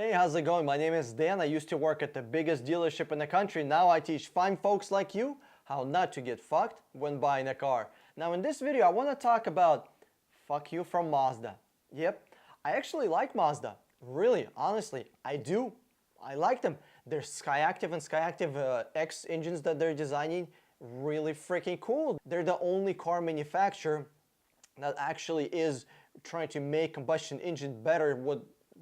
Hey, how's it going? My name is Dan. I used to work at the biggest dealership in the country. Now I teach fine folks like you how not to get fucked when buying a car. Now in this video, I want to talk about fuck you from Mazda. Yep, I actually like Mazda. Really, honestly, I do. I like them. Their Skyactiv and Skyactiv X engines that they're designing, really freaking cool. They're the only car manufacturer that actually is trying to make combustion engine better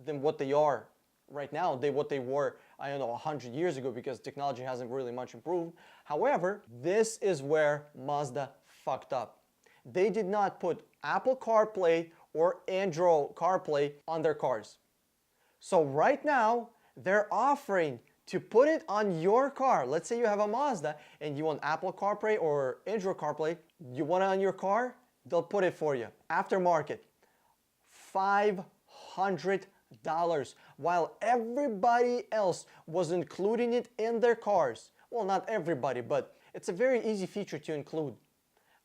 than what they are right now, what they were, I don't know, 100 years ago, because technology hasn't really much improved. However, this is where Mazda fucked up. They did not put Apple CarPlay or Android CarPlay on their cars. So right now, they're offering to put it on your car. Let's say you have a Mazda and you want Apple CarPlay or Android CarPlay. You want it on your car? They'll put it for you. Aftermarket, $500. While everybody else was including it in their cars. Well, not everybody, but it's a very easy feature to include.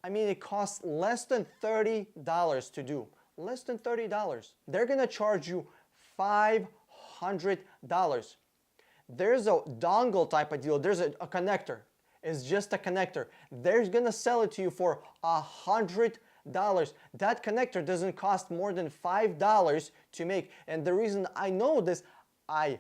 I mean, it costs less than $30 to do. Less than $30. They're gonna charge you $500. There's a dongle type of deal. There's a connector. It's just a connector. They're gonna sell it to you for $100. That connector doesn't cost more than $5 to make. And the reason I know this, I'm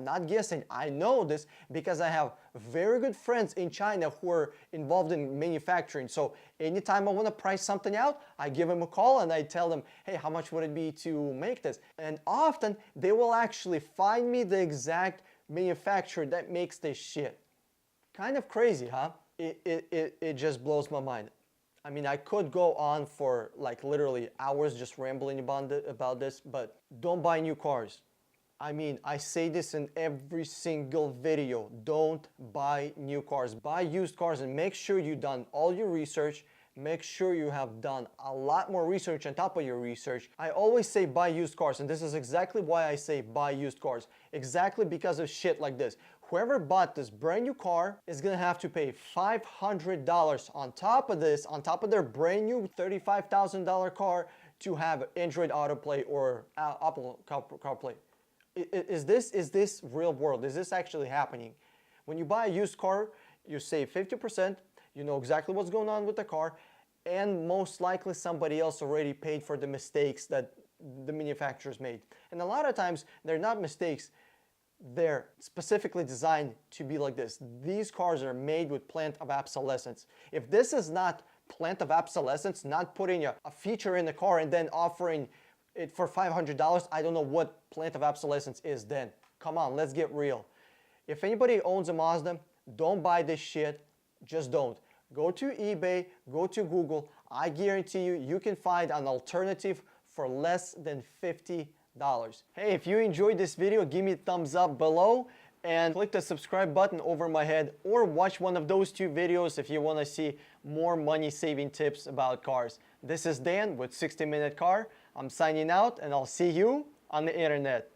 not guessing, I know this because I have very good friends in China who are involved in manufacturing. So anytime I want to price something out, I give them a call and I tell them, hey, how much would it be to make this? And often they will actually find me the exact manufacturer that makes this shit. Kind of crazy, huh? It just blows my mind. I mean, I could go on for like literally hours just rambling about this, but don't buy new cars. I mean, I say this in every single video. Don't buy new cars. Buy used cars and make sure you've done all your research. Make sure you have done a lot more research on top of your research. I always say buy used cars, and this is exactly why I say buy used cars. Exactly because of shit like this. Whoever bought this brand new car is gonna have to pay $500 on top of this, on top of their brand new $35,000 car, to have Android Autoplay or Apple CarPlay. Is this real world? Is this actually happening? When you buy a used car, you save 50%, you know exactly what's going on with the car, and most likely somebody else already paid for the mistakes that the manufacturers made. And a lot of times, they're not mistakes. They're specifically designed to be like this. These cars are made with plant of obsolescence. If this is not plant of obsolescence, not putting a feature in the car and then offering it for $500, I don't know what plant of obsolescence is then. Come on, let's get real. If anybody owns a Mazda, don't buy this shit. Just don't. Go to eBay, go to Google. I guarantee you, you can find an alternative for less than $50. Hey, if you enjoyed this video, give me a thumbs up below and click the subscribe button over my head, or watch one of those two videos if you want to see more money saving tips about cars. This is Dan with 60 Minute Car. I'm signing out and I'll see you on the internet.